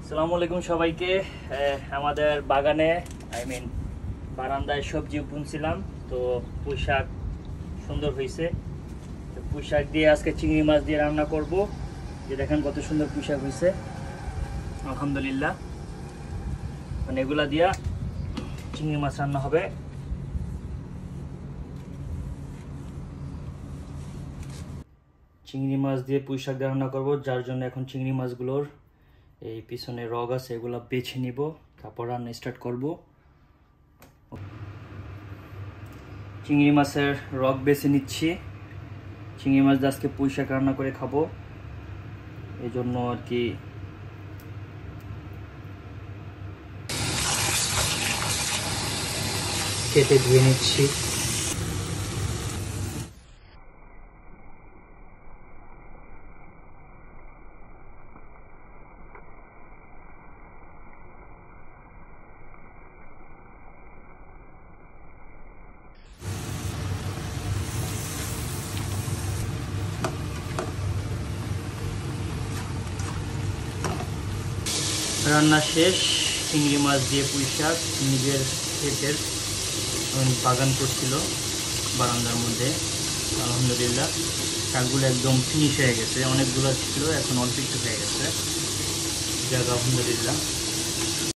আসসালামু আলাইকুম সবাইকে। আমাদের বাগানে বারান্দায় সবজি বুনছিলাম, তো পুঁই শাক সুন্দর হয়েছে। পুঁই শাক দিয়ে আজকে চিংড়ি মাছ দিয়ে রান্না করব। যে দেখেন কত সুন্দর পুঁই শাক হয়েছে, আলহামদুলিল্লাহ। মানে এগুলা দিয়া চিংড়ি মাছ রান্না হবে। চিংড়ি মাছ দিয়ে পুঁই শাক দিয়ে রান্না করব, যার জন্য এখন চিংড়ি মাছগুলোর এই পিছনে রগ আছে, এগুলো বেছে নিব, তারপর রান্না স্টার্ট করব। চিংড়ি মাছের রগ বেছে নিচ্ছি। চিংড়ি মাছ দিয়ে আজকে পুঁই শাক রান্না করে খাবো, এই জন্য আর কি। কেটে ধুয়ে নিচ্ছি। রান্না শেষ। চিংড়ি মাছ দিয়ে পুঁই শাক নিজের ক্ষেতের বাগান করছিল বারান্দার মধ্যে, আলহামদুলিল্লাহ। শাকগুলো একদম ফিনিশ হয়ে গেছে, অনেকগুলো ছিল, এখন অল্প একটু হয়ে গেছে, যাক আলহামদুলিল্লাহ।